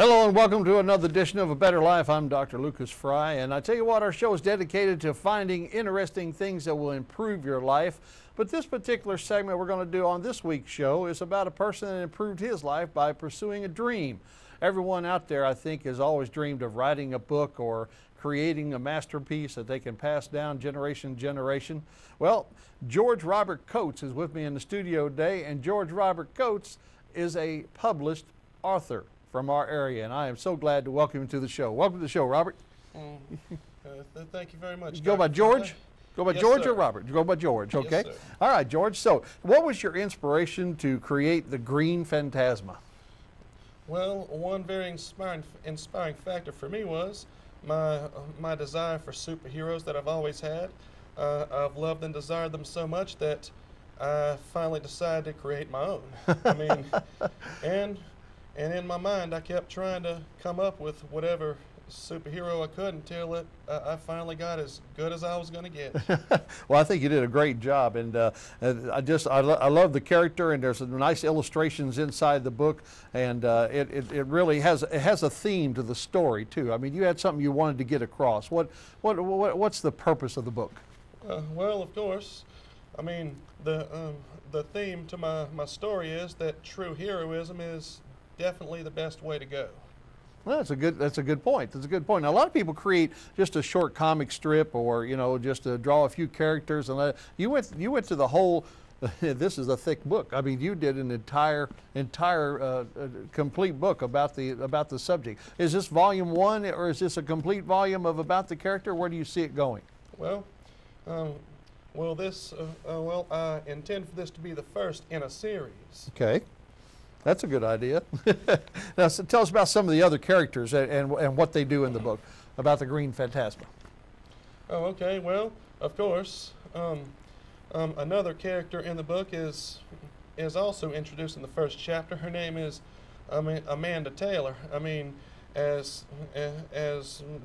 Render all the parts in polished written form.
Hello and welcome to another edition of A Better Life. I'm Dr. Lucas Fry, and I tell you what, our show is dedicated to finding interesting things that will improve your life. But this particular segment we're going to do on this week's show is about a person that improved his life by pursuing a dream. Everyone out there, I think, has always dreamed of writing a book or creating a masterpiece that they can pass down generation to generation. Well, George Robert Coates is with me in the studio today, and George Robert Coates is a published author from our area, and I am so glad to welcome him to the show. Welcome to the show, Robert. Thank you very much. You go by George? Go by Yes, George sir. or Robert? You go by George, okay? Yes, sir. All right, George. So what was your inspiration to create the Green Phantasma? Well, one very inspiring factor for me was my desire for superheroes that I've always had. I've loved and desired them so much that I finally decided to create my own. I mean, and in my mind, I kept trying to come up with whatever superhero I could until I finally got as good as I was going to get. Well, I think you did a great job, and I love the character, and there's some nice illustrations inside the book, and it really has a theme to the story too. I mean, you had something you wanted to get across. What's the purpose of the book? Well, of course, I mean the theme to my story is that true heroism is definitely the best way to go. Well, that's a good point. That's a good point. Now, a lot of people create just a short comic strip, or just to draw a few characters, and you went to the whole. This is a thick book. I mean, you did an entire complete book about the subject. Is this volume 1, or is this a complete volume of about the character? Where do you see it going? Well, I intend for this to be the first in a series. Okay. That's a good idea. Now, so tell us about some of the other characters and what they do in the book about the Green Phantasma. Oh, okay. Well, of course, another character in the book is also introduced in the first chapter. Her name is Amanda Taylor. I mean, as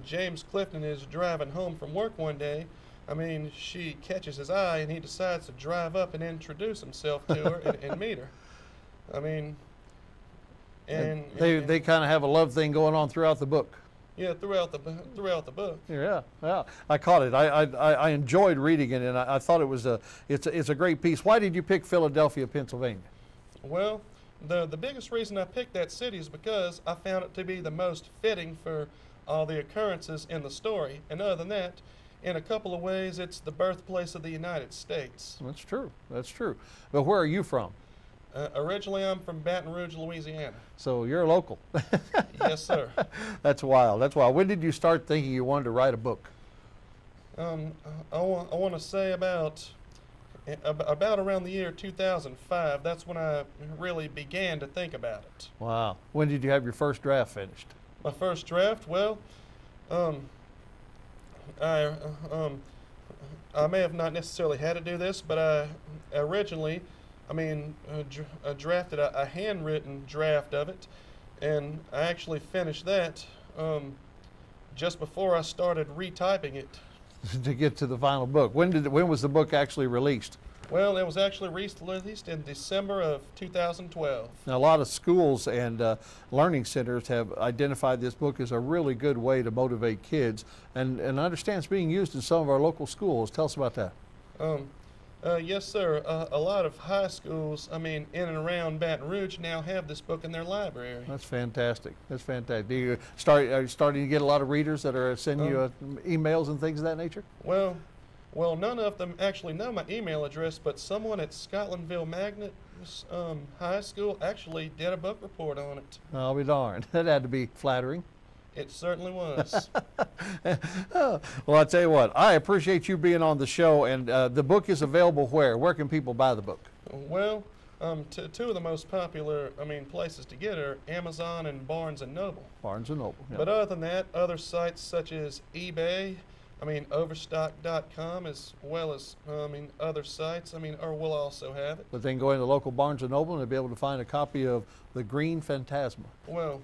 James Clifton is driving home from work one day, I mean, she catches his eye and he decides to drive up and introduce himself to her and meet her. I mean, and they kind of have a love thing going on throughout the book. Yeah, throughout the book. Yeah, I caught it. I enjoyed reading it, and I thought it's a great piece. Why did you pick Philadelphia, Pennsylvania? Well, the biggest reason I picked that city is because I found it to be the most fitting for all the occurrences in the story. And other than that, in a couple of ways, it's the birthplace of the United States. That's true. That's true. But where are you from? Originally, I'm from Baton Rouge, Louisiana. So you're local. Yes, sir. That's wild. That's wild. When did you start thinking you wanted to write a book? I want to say about around the year 2005. That's when I really began to think about it. Wow. When did you have your first draft finished? My first draft, well, I may have not necessarily had to do this, but I originally, drafted a handwritten draft of it, and I actually finished that just before I started retyping it. To get to the final book. When was the book actually released? Well, it was actually released in December of 2012. Now, a lot of schools and learning centers have identified this book as a really good way to motivate kids, and I understand it's being used in some of our local schools. Tell us about that. Yes, sir. A lot of high schools, in and around Baton Rouge now have this book in their library. That's fantastic. That's fantastic. Are you starting to get a lot of readers that are sending you emails and things of that nature? Well, none of them actually know my email address, but someone at Scotlandville Magnet High School actually did a book report on it. I'll be darned. That had to be flattering. It certainly was. Well, I'll tell you what, I appreciate you being on the show, and the book is available where? Where can people buy the book? Well, two of the most popular, places to get are Amazon and Barnes & Noble. Barnes & Noble, yeah. But other than that, other sites such as eBay, Overstock.com, as well as, other sites, will also have it. But then go into the local Barnes & Noble and they'll be able to find a copy of The Green Phantasma. Well,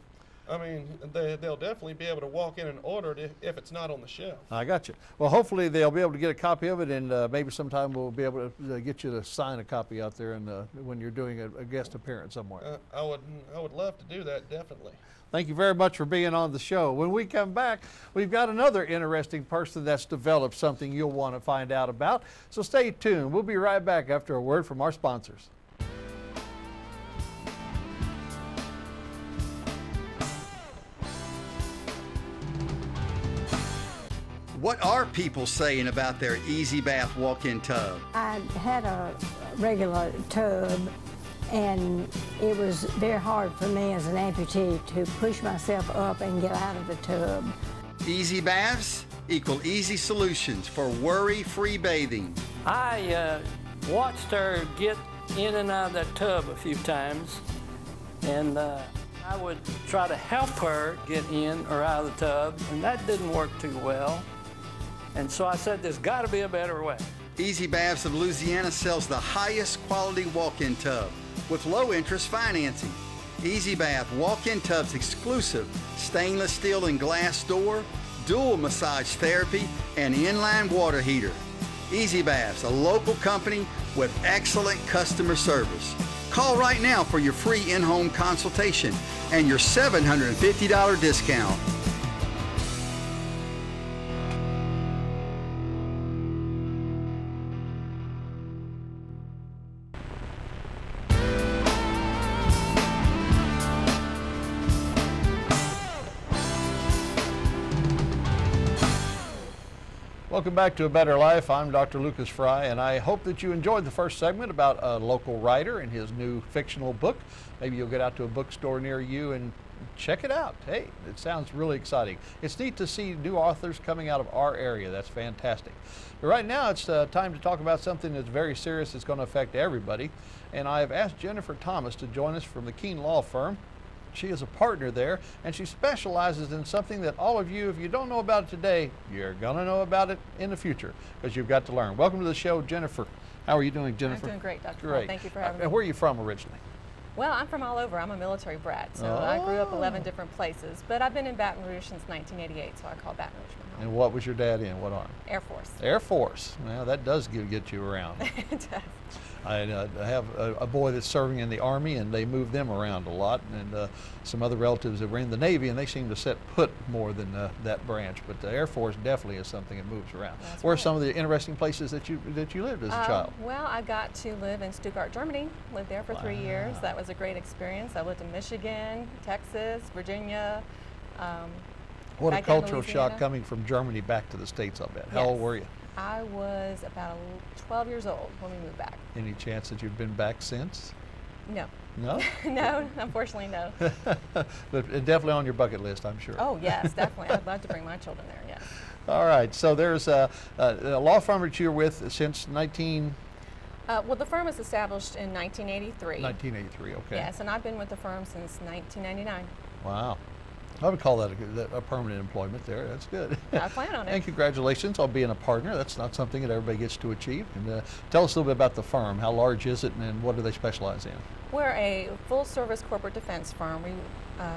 they'll definitely be able to walk in and order it if it's not on the shelf. I got you. Well, hopefully they'll be able to get a copy of it, and maybe sometime we'll be able to get you to sign a copy out there when you're doing a guest appearance somewhere. I would love to do that, definitely. Thank you very much for being on the show. When we come back, we've got another interesting person that's developed something you'll want to find out about. So stay tuned. We'll be right back after a word from our sponsors. What are people saying about their Easy Bath walk-in tub? I had a regular tub, and it was very hard for me as an amputee to push myself up and get out of the tub. Easy Baths equal easy solutions for worry-free bathing. I watched her get in and out of that tub a few times, and I would try to help her get in or out of the tub, and that didn't work too well. And so I said, there's got to be a better way. Easy Baths of Louisiana sells the highest quality walk-in tub with low interest financing. Easy Bath walk-in tubs exclusive stainless steel and glass door, dual massage therapy, and inline water heater. Easy Baths, a local company with excellent customer service. Call right now for your free in-home consultation and your $750 discount. Welcome back to A Better Life. I'm Dr. Lucas Fry, and I hope that you enjoyed the first segment about a local writer and his new fictional book. Maybe you'll get out to a bookstore near you and check it out. Hey, it sounds really exciting. It's neat to see new authors coming out of our area. That's fantastic. But right now, it's time to talk about something that's very serious. It's going to affect everybody. And I have asked Jennifer Thomas to join us from the Keene Law Firm. She is a partner there, and she specializes in something that all of you, if you don't know about it today, you're going to know about it in the future, because you've got to learn. Welcome to the show, Jennifer. How are you doing, Jennifer? I'm doing great, Dr. Great. Paul. Thank you for having me. And where are you from originally? Well, I'm from all over. I'm a military brat, so I grew up 11 different places, but I've been in Baton Rouge since 1988, so I call Baton Rouge my home. And what was your dad in? What army? Air Force. Air Force. Well, that does get you around. It does. I have a boy that's serving in the Army, and they move them around a lot, and some other relatives that were in the Navy, and they seem to set put more than that branch. But the Air Force definitely is something that moves around. That's Where are right. some of the interesting places that you lived as a child? Well, I got to live in Stuttgart, Germany. Lived there for 3 years. That was a great experience. I lived in Michigan, Texas, Virginia. What a back in cultural Louisiana. shock coming from Germany back to the States, I'll bet. How old Yes. were you? I was about 12 years old when we moved back. Any chance that you've been back since? No. No? No, unfortunately, no. But definitely on your bucket list, I'm sure. Oh, yes, definitely. I'd love to bring my children there, yes. All right, so there's a law firm that you're with since 1983. Well, the firm was established in 1983. Okay. Yes, and I've been with the firm since 1999. Wow. I would call that a permanent employment there. That's good. I plan on it. And congratulations on being a partner. That's not something that everybody gets to achieve. And tell us a little bit about the firm. How large is it, and what do they specialize in? We're a full-service corporate defense firm. We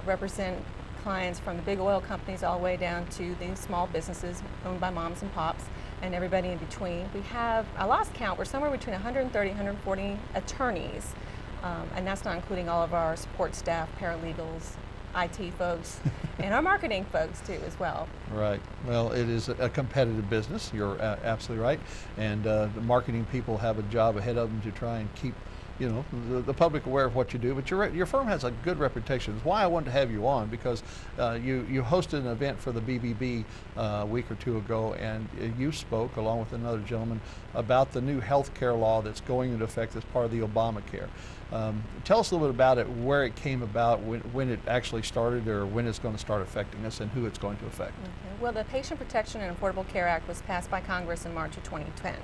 represent clients from the big oil companies all the way down to the small businesses owned by moms and pops and everybody in between. We have, I lost count, we're somewhere between 130, 140 attorneys, and that's not including all of our support staff, paralegals, IT folks, and our marketing folks too as well. Right. Well, it is a competitive business. You're absolutely right. And the marketing people have a job ahead of them to try and keep, you know, the public aware of what you do. But your firm has a good reputation. It's why I wanted to have you on, because you hosted an event for the BBB a week or two ago, and you spoke along with another gentleman about the new health care law that's going into effect as part of the Obamacare. Tell us a little bit about it, where it came about, when it actually started, or when it's going to start affecting us, and who it's going to affect. Okay. Well, the Patient Protection and Affordable Care Act was passed by Congress in March of 2010.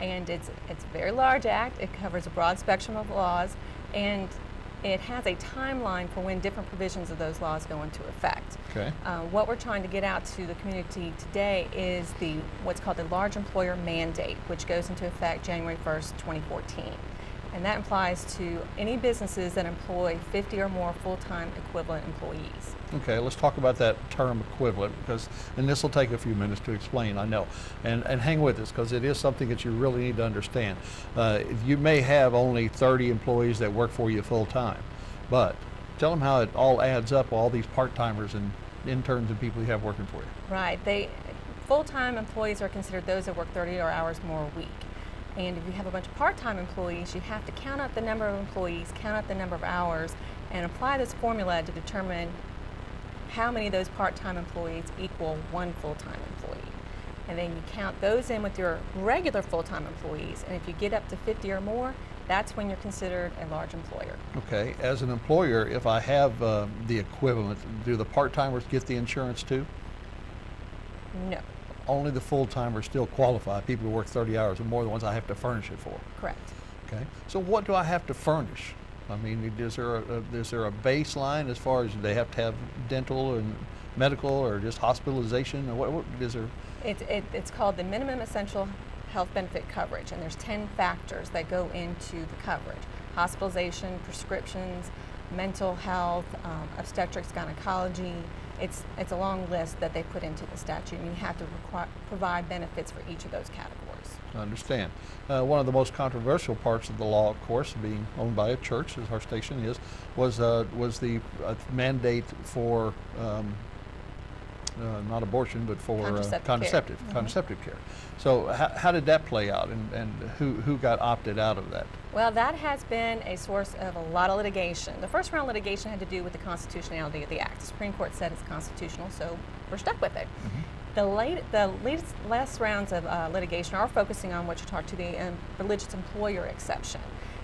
And it's a very large act. It covers a broad spectrum of laws, and it has a timeline for when different provisions of those laws go into effect. Okay. What we're trying to get out to the community today is what's called the Large Employer Mandate, which goes into effect January 1st, 2014. And that applies to any businesses that employ 50 or more full-time equivalent employees. Okay, let's talk about that term equivalent, and this will take a few minutes to explain, I know. And hang with us, because it is something that you really need to understand. You may have only 30 employees that work for you full-time, but Tell them how it all adds up, all these part-timers and interns and people you have working for you. Right. Full-time employees are considered those that work 30 hours more a week. And if you have a bunch of part-time employees, you have to count out the number of employees, count out the number of hours, and apply this formula to determine how many of those part-time employees equal one full-time employee. And then you count those in with your regular full-time employees, and if you get up to 50 or more, that's when you're considered a large employer. Okay, as an employer, if I have the equivalent, do the part-timers get the insurance too? No. Only the full-timers still qualify, people who work 30 hours or more, the ones I have to furnish it for. Correct. Okay, so what do I have to furnish? I mean, is there a baseline as far as they have to have dental and medical or just hospitalization, or what is there? It's called the minimum essential health benefit coverage, and there's 10 factors that go into the coverage: hospitalization, prescriptions, mental health, obstetrics, gynecology. It's a long list that they put into the statute, and you have to provide benefits for each of those categories. I understand. One of the most controversial parts of the law, of course, being owned by a church, as our station is, was the mandate for not abortion, but for contraceptive care. So how did that play out, and who got opted out of that? Well, that has been a source of a lot of litigation. The first round of litigation had to do with the constitutionality of the act. The Supreme Court said it's constitutional, so we're stuck with it. Mm-hmm. The last rounds of litigation are focusing on what you talked to, the religious employer exception,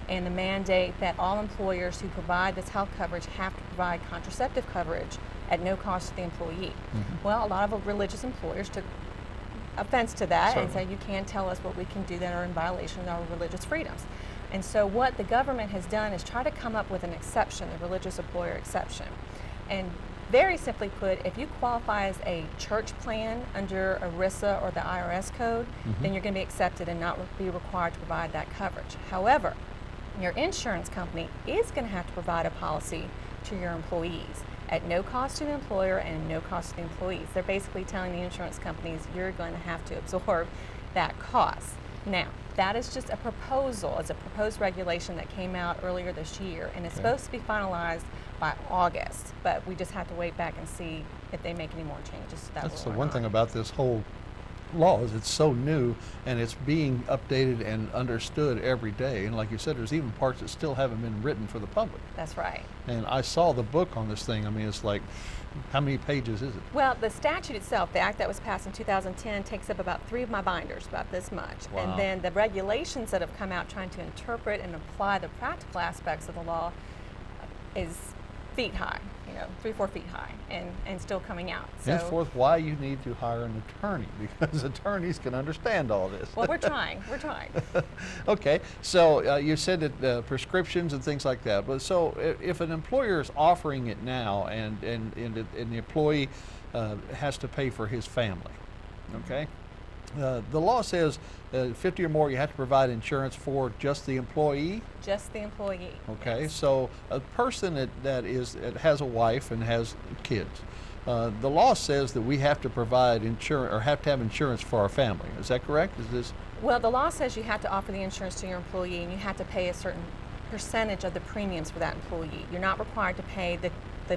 and the mandate that all employers who provide this health coverage have to provide contraceptive coverage at no cost to the employee. Mm-hmm. Well, a lot of religious employers took offense to that and said, you can't tell us what we can do that are in violation of our religious freedoms. And so what the government has done is try to come up with an exception, the religious employer exception. And very simply put, if you qualify as a church plan under ERISA or the IRS code, mm-hmm. then you're going to be accepted and not be required to provide that coverage. However, your insurance company is going to have to provide a policy to your employees at no cost to the employer and no cost to the employees. They're basically telling the insurance companies you're going to have to absorb that cost. Now, that is just a proposal. It's a proposed regulation that came out earlier this year, and it's supposed to be finalized by August, but we just have to wait back and see if they make any more changes to that. That's the one thing about this whole law is it's so new and it's being updated and understood every day, and like you said, there's even parts that still haven't been written for the public. That's right. And I saw the book on this thing. I mean, it's like, how many pages is it? Well, the statute itself, the act that was passed in 2010, takes up about 3 of my binders, about this much. Wow. And then the regulations that have come out trying to interpret and apply the practical aspects of the law is feet high, 3-4 feet high, and still coming out. So henceforth, why you need to hire an attorney, because attorneys can understand all this. Well, we're trying. Okay, so you said that prescriptions and things like that. But so if an employer is offering it now, and the employee has to pay for his family, okay. The law says 50 or more, you have to provide insurance for just the employee? Just the employee. Okay, yes. So a person that has a wife and has kids, the law says that we have to provide insurance, or have to have insurance for our family. Is that correct? Is this? Well, the law says you have to offer the insurance to your employee, and you have to pay a certain percentage of the premiums for that employee. You're not required to pay the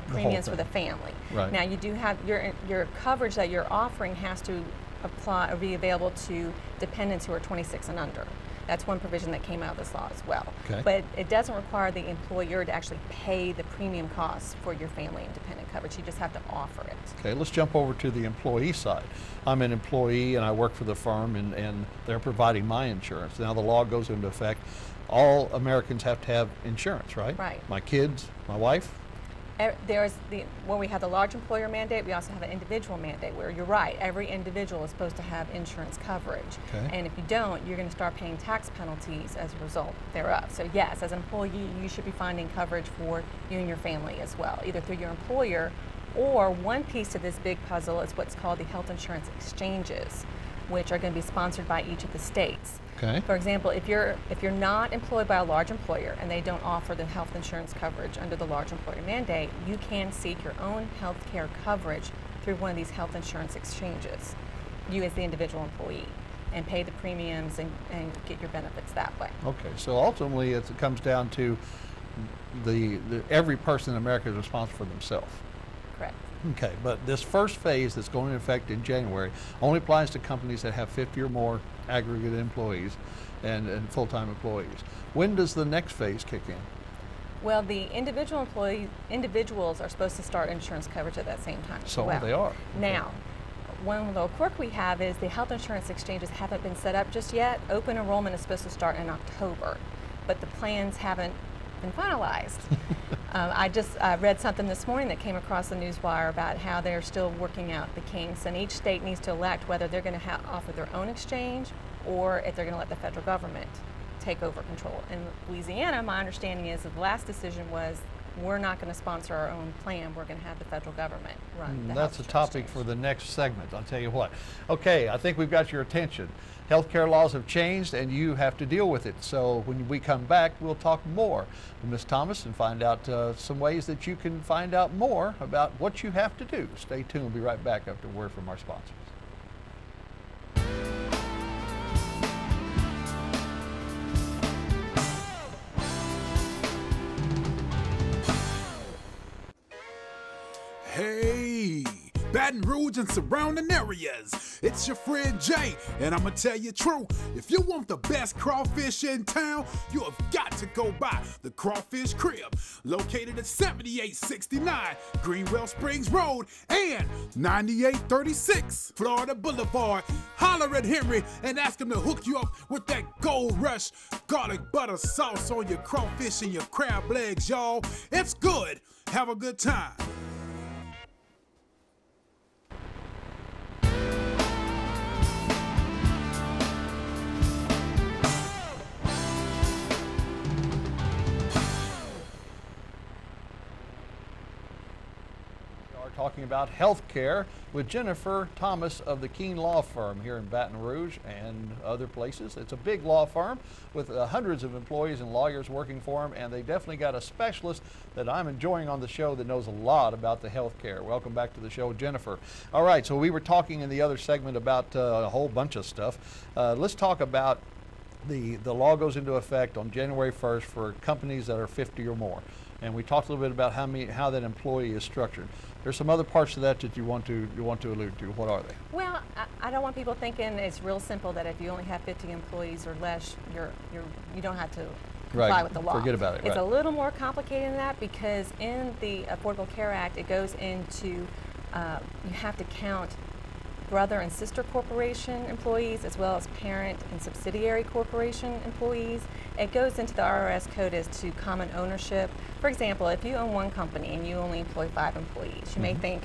premiums for the family. Right. Now, you do have your coverage that you're offering has to apply or be available to dependents who are 26 and under. That's one provision that came out of this law as well. Okay. But it doesn't require the employer to actually pay the premium costs for your family and dependent coverage. You just have to offer it. Okay, let's jump over to the employee side. I'm an employee and I work for the firm, and they're providing my insurance. Now the law goes into effect. All Americans have to have insurance, right? Right. My kids, my wife? When we have the large employer mandate, we also have an individual mandate where you're right, every individual is supposed to have insurance coverage. Okay. And if you don't, you're going to start paying tax penalties as a result thereof. So yes, as an employee, you should be finding coverage for you and your family as well, either through your employer, or one piece of this big puzzle is what's called the health insurance exchanges, which are going to be sponsored by each of the states. Okay. For example, if you're not employed by a large employer and they don't offer the health insurance coverage under the large employer mandate, you can seek your own health care coverage through one of these health insurance exchanges, you as the individual employee, and pay the premiums and get your benefits that way. Okay, so ultimately it comes down to every person in America is responsible for themselves. Correct. Okay, but this first phase that's going into effect in January only applies to companies that have 50 or more aggregate employees and full-time employees. When does the next phase kick in? Well, the individuals are supposed to start insurance coverage at that same time. So well, they are. Now, one little quirk we have is the health insurance exchanges haven't been set up just yet. Open enrollment is supposed to start in October, but the plans haven't been finalized. I read something this morning that came across the newswire about how they're still working out the kinks, and each state needs to elect whether they're going to offer their own exchange or if they're going to let the federal government take over control. In Louisiana, my understanding is that the last decision was we're not going to sponsor our own plan. We're going to have the federal government run the That's health a topic exchange. for the next segment, I'll tell you what. Okay, I think we've got your attention. Healthcare laws have changed and you have to deal with it. So when we come back, we'll talk more with Ms. Thomas and find out some ways that you can find out more about what you have to do. Stay tuned, we'll be right back after a word from our sponsors. Hey, Baton Rouge and surrounding areas. It's your friend Jay, and I'ma tell you true. If you want the best crawfish in town, you have got to go by the Crawfish Crib, located at 7869 Greenwell Springs Road and 9836 Florida Boulevard. Holler at Henry and ask him to hook you up with that Gold Rush garlic butter sauce on your crawfish and your crab legs, y'all. It's good. Have a good time. Talking about health care with Jennifer Thomas of the Keene Law Firm here in Baton Rouge and other places. It's a big law firm with hundreds of employees and lawyers working for them, and they definitely got a specialist that I'm enjoying on the show that knows a lot about the health care. Welcome back to the show, Jennifer. All right, so we were talking in the other segment about a whole bunch of stuff. Let's talk about the law goes into effect on January 1st for companies that are 50 or more. And we talked a little bit about how that employee is structured. There's some other parts of that that you want to allude to. What are they? Well, I don't want people thinking it's real simple that if you only have 50 employees or less, you don't have to comply with the law. Forget about it. It's a little more complicated than that because in the Affordable Care Act, it goes into you have to count brother and sister corporation employees as well as parent and subsidiary corporation employees. It goes into the IRS code as to common ownership. For example, if you own one company and you only employ 5 employees, you may think,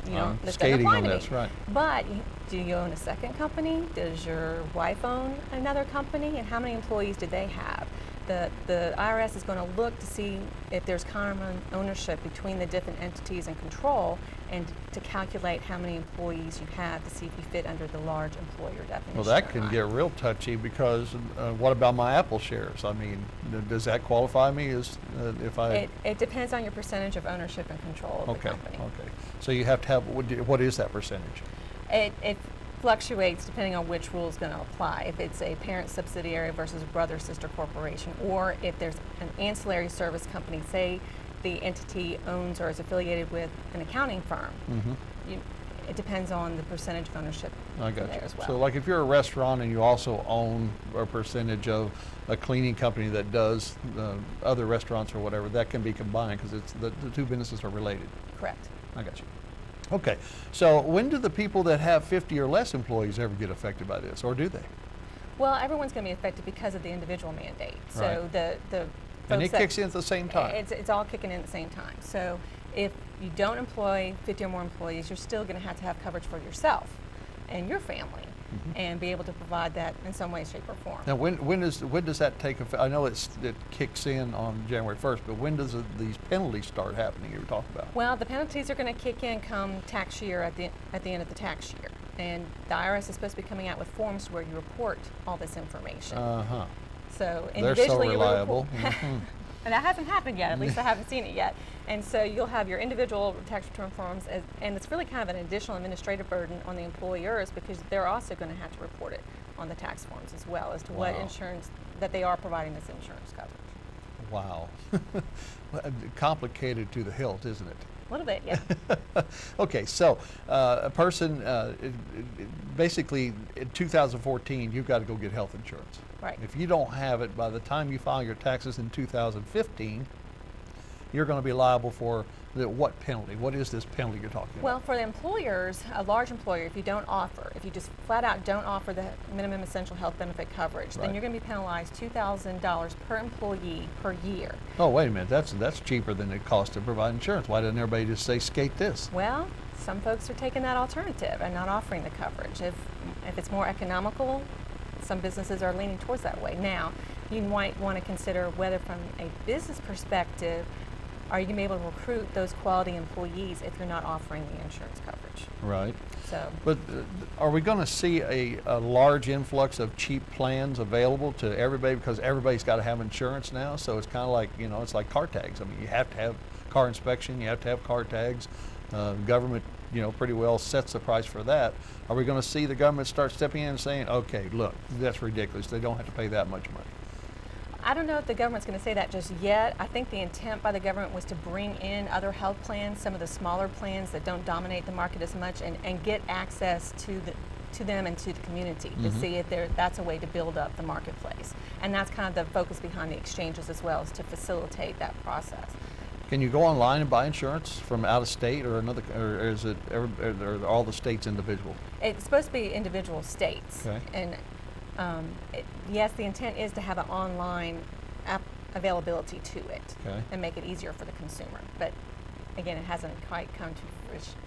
this doesn't apply to me. Right. But do you own a second company? Does your wife own another company? And how many employees do they have? The IRS is going to look to see if there's common ownership between the different entities and control, and to calculate how many employees you have to see if you fit under the large employer definition. Well, that can get real touchy because what about my Apple shares? I mean, does that qualify me as if I? It depends on your percentage of ownership and control of the company. Okay. So you have to have, what is that percentage? It fluctuates depending on which rule is going to apply. If it's a parent subsidiary versus a brother sister corporation, or if there's an ancillary service company, say the entity owns or is affiliated with an accounting firm. It depends on the percentage of ownership there as well. So like if you're a restaurant and you also own a percentage of a cleaning company that does other restaurants or whatever, that can be combined because it's the two businesses are related. Correct. I got you. Okay, so when do the people that have 50 or less employees ever get affected by this, or do they? Well, everyone's going to be affected because of the individual mandate. So right. And it kicks in at the same time. It's all kicking in at the same time. So if you don't employ 50 or more employees, you're still going to have coverage for yourself and your family, and be able to provide that in some way, shape, or form. Now, when does that take effect? I know it kicks in on January 1st, but when does these penalties start happening you were talking about? Well, the penalties are going to kick in come tax year at the end of the tax year, and the IRS is supposed to be coming out with forms where you report all this information. So individually, they're so reliable. And that hasn't happened yet. At least I haven't seen it yet. And so you'll have your individual tax return forms, and it's really kind of an additional administrative burden on the employers because they're also going to have to report it on the tax forms as well as to what insurance that they are providing this insurance coverage. Wow. Complicated to the hilt, isn't it? A little bit, yeah. Okay, so a person, basically in 2014, you've got to go get health insurance. Right. If you don't have it by the time you file your taxes in 2015, you're going to be liable for what penalty? What is this penalty you're talking Well, about? for the employers, a large employer, if you just flat out don't offer the minimum essential health benefit coverage, then Right. you're going to be penalized $2,000 per employee per year. Oh, wait a minute, that's cheaper than it costs to provide insurance. Why doesn't everybody just say skate this? Well, some folks are taking that alternative and not offering the coverage. If it's more economical, some businesses are leaning towards that way. Now, you might want to consider whether from a business perspective, are you going to be able to recruit those quality employees if you're not offering the insurance coverage? Right. So, But are we going to see a large influx of cheap plans available to everybody because everybody's got to have insurance now? So it's kind of like, you know, it's like car tags. I mean, you have to have car inspection, you have to have car tags. Government, you know, pretty well sets the price for that. Are we going to see the government start stepping in and saying, okay, look, that's ridiculous. They don't have to pay that much money? I don't know if the government's going to say that just yet. I think the intent by the government was to bring in other health plans, some of the smaller plans that don't dominate the market as much, and get access to them and to the community to see if that's a way to build up the marketplace. And that's kind of the focus behind the exchanges as well, is to facilitate that process. Can you go online and buy insurance from out of state or another, or is it are all the states individual? It's supposed to be individual states. Okay. And yes, the intent is to have an online availability to it and make it easier for the consumer. But again, it hasn't quite come to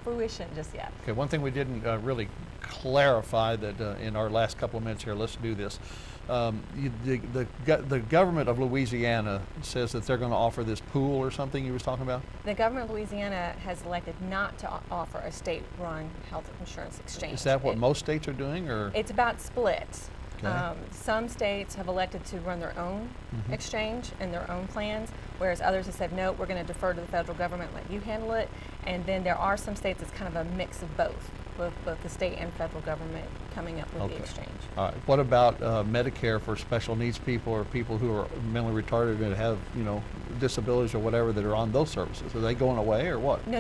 fruition just yet. Okay, one thing we didn't really clarify that in our last couple of minutes here, let's do this. The government of Louisiana says that they're going to offer this pool or something you was talking about? The government of Louisiana has elected not to offer a state-run health insurance exchange. Is that what most states are doing, or? It's about split. Okay. Some states have elected to run their own exchange and their own plans, whereas others have said, no, we're going to defer to the federal government, let you handle it. And then there are some states that's kind of a mix of both, with both the state and federal government coming up with the exchange. All right. What about Medicare for special needs people or people who are mentally retarded and have, you know, disabilities or whatever that are on those services? Are they going away or what? No.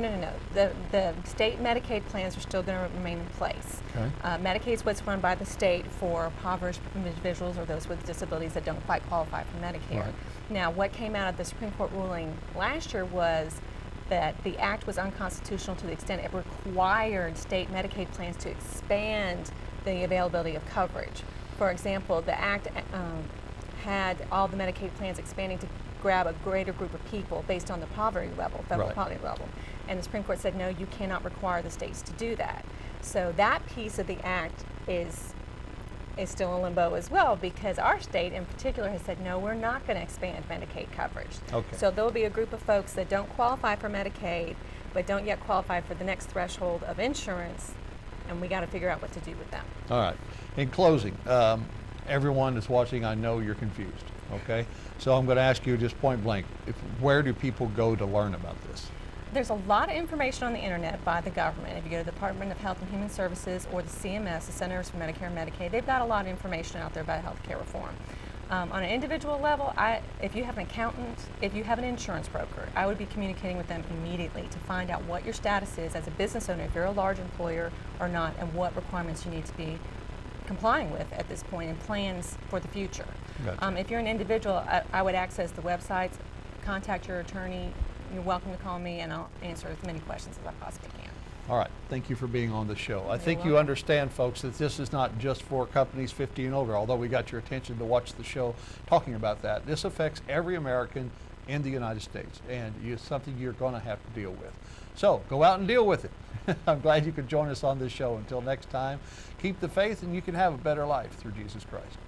The state Medicaid plans are still going to remain in place. Okay. Medicaid is what's run by the state for impoverished individuals or those with disabilities that don't quite qualify for Medicare. Right. Now, what came out of the Supreme Court ruling last year was that the act was unconstitutional to the extent it required state Medicaid plans to expand the availability of coverage. For example, the act had all the Medicaid plans expanding to grab a greater group of people based on the poverty level, federal poverty level. And the Supreme Court said, no, you cannot require the states to do that. So that piece of the act is still in limbo as well, because our state in particular has said, no, we're not going to expand Medicaid coverage. Okay. So there will be a group of folks that don't qualify for Medicaid, but don't yet qualify for the next threshold of insurance, and we got to figure out what to do with them. All right. In closing, everyone that's watching, I know you're confused, okay? So I'm going to ask you just point blank, where do people go to learn about this? There's a lot of information on the internet by the government. If you go to the Department of Health and Human Services or the CMS, the Centers for Medicare and Medicaid, they've got a lot of information out there about health care reform. On an individual level, if you have an accountant, if you have an insurance broker, I would be communicating with them immediately to find out what your status is as a business owner, if you're a large employer or not, and what requirements you need to be complying with at this point and plans for the future. Gotcha. If you're an individual, I would access the websites, contact your attorney. You're welcome to call me, and I'll answer as many questions as I possibly can. All right. Thank you for being on the show. I think you welcome. understand, folks, that this is not just for companies 50 and over, although we got your attention to watch the show talking about that. This affects every American in the United States, and it's something you're going to have to deal with. So go out and deal with it. I'm glad you could join us on this show. Until next time, keep the faith, and you can have a better life through Jesus Christ.